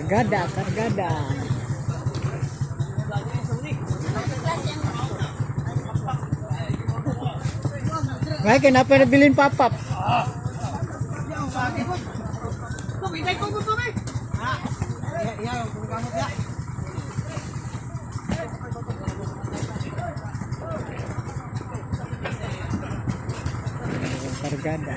Kargada, kargada. Ngayon, kenapa nabilin papap? Kargada.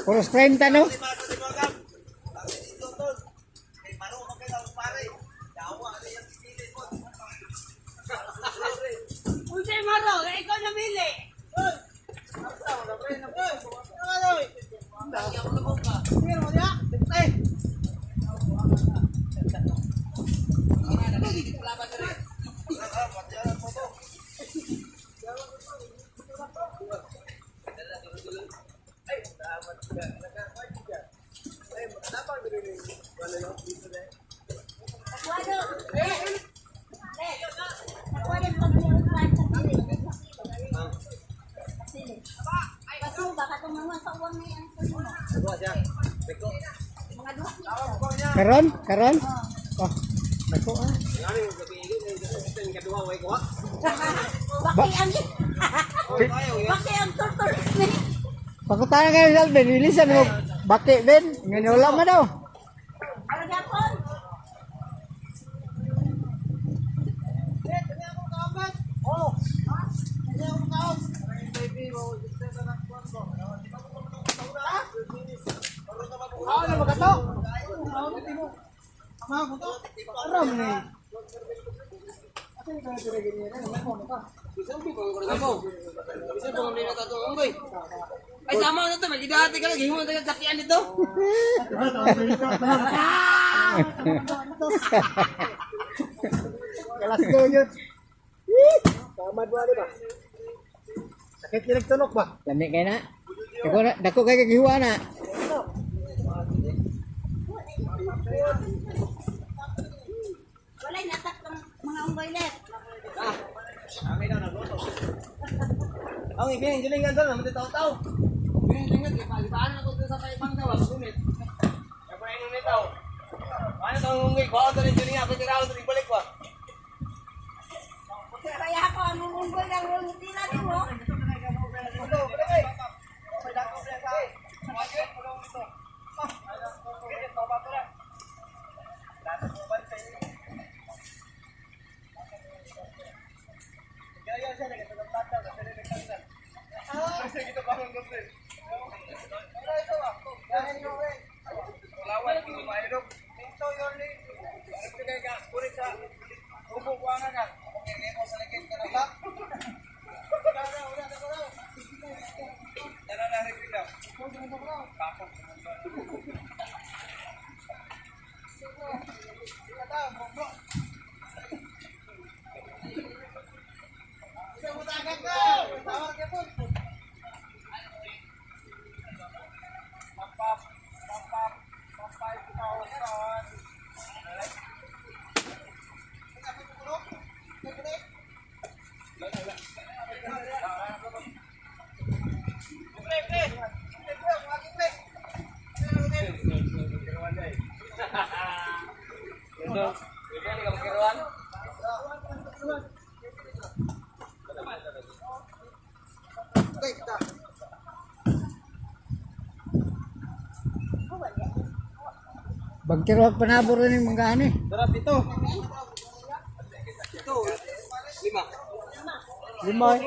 Puros 30, no? Unsay maro, ikaw namili. Karon? Karon? Oh, dako ah. Baki ang turtur ni. Pakutanan kayo sa Alvin, ilisan mo baki Ben, nginula mo daw. Ano gyapon? Ano magato? Aram ni. Ay sama na to, magidati ka lagi mo tayo sakian dito. Kelas ko yun. Tamad ba ba? Sakit kilig tunok ba? Lami kayo na. Dako kayo kagiwa na. Wala natak ng mga unggoylet. Ang ibig yung galingan doon, naman tao-tao. Yung palitaan ako doon sa taibang daw, magumit. Kaya pa yung nitaw. Ano itong unggoy? Bawa doon yung galingan, ako tiraw doon, ibalik ba? Kaya ako ang unggoy lang yung tila din mo. Ito, pwede. Pwede ako, pwede. Pwede, pulong ito. Pwede, baba ko lang. Lahat mo ba sa inyo? Kaya siya, nagkatagplata, kasi nagkatagplata. Kasi kita parang doon. Wala ito ba? Dahil yung way. Wala kung mayroon. Ito yung name. Ito kaya ka, kulit sa ubo ko ang nga. Kaya mo sa likid ka na ba? Tara na, rin kita. Tapos. Bagkiro panabor ni mga ani. Darap ito. Ito. 5. Lima.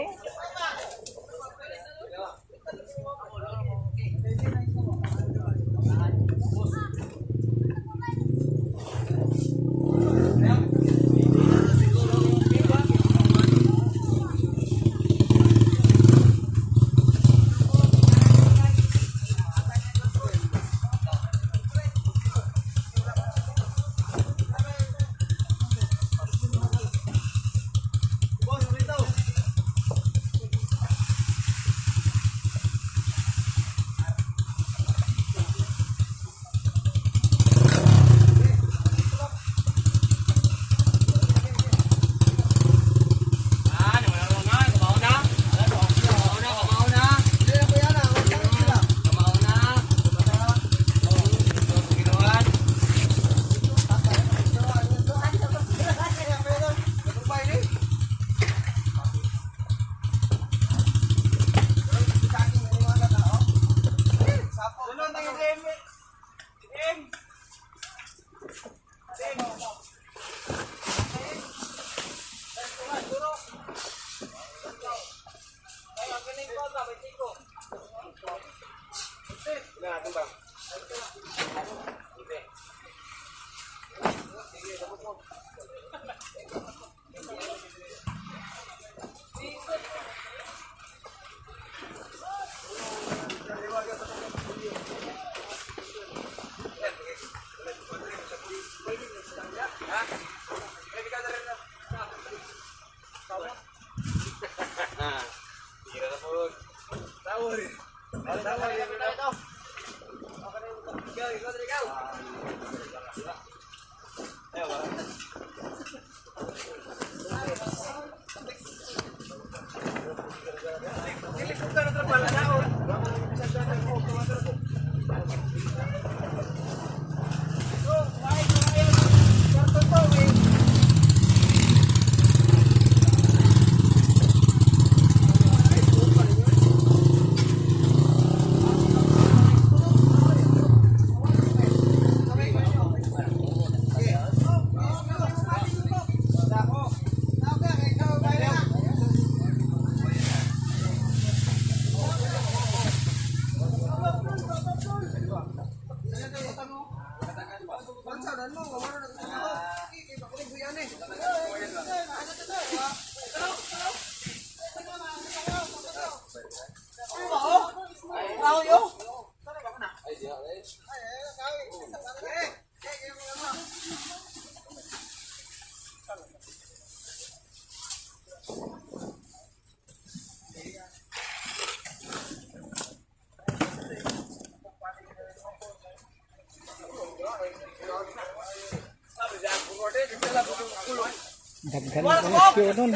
Daghan na rescue nun.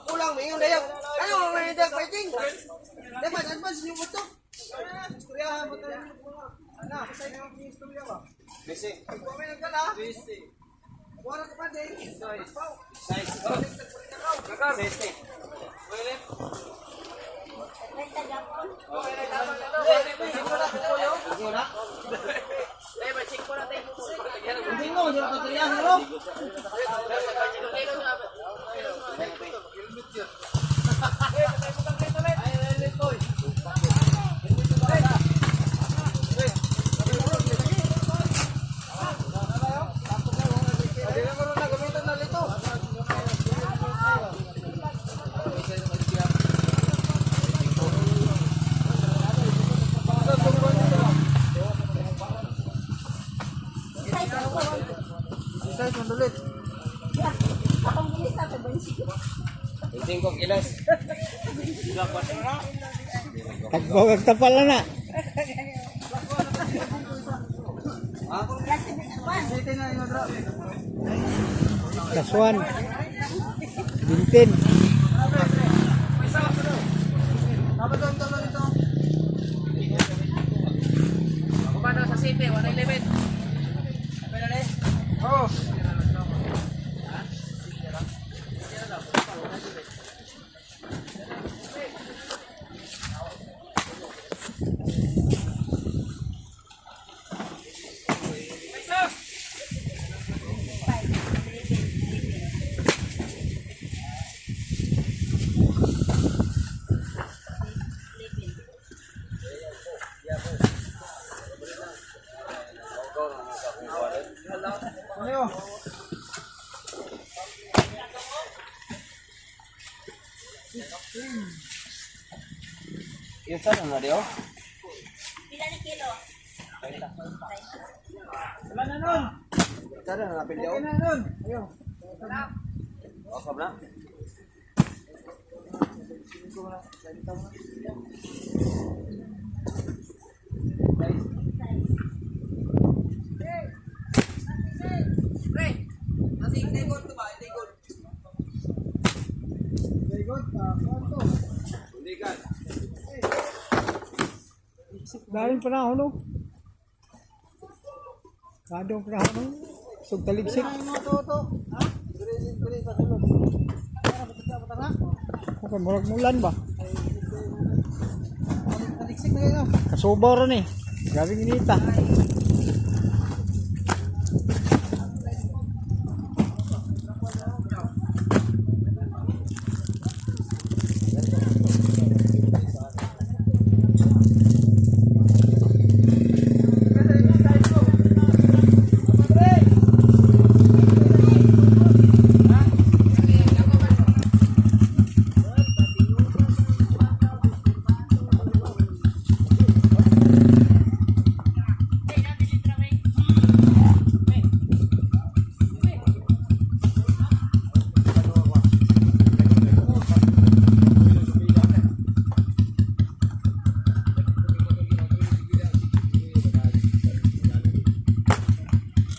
Kulang mingon dayo. Ano may dag fighting? Dapat advance yung buto. Istorya mo to. Ana, kasi yung istorya ba? Bisi. Ikaw may nagdala. Bisi. Wala ka pa din. Size. Naka bisi. Wala. Hindi mo, hindi ako teriyan, no? Tagbawag tapal na. Kaswan. Bintin. Kumano sa city, 111. Oh. Yung saan na dio? Pila ni kilo? Wala na nun. Saan na napil dio? Okay na nun. Ayun. Osab na. Pre, nasi ikot to ba? Ikot. Very good. Konto. Bulikan. Daling panahon no. Kadong panahon no. Sug taligsik. Okay, murag mulan ba? Kasubo ron eh. Grabing inita.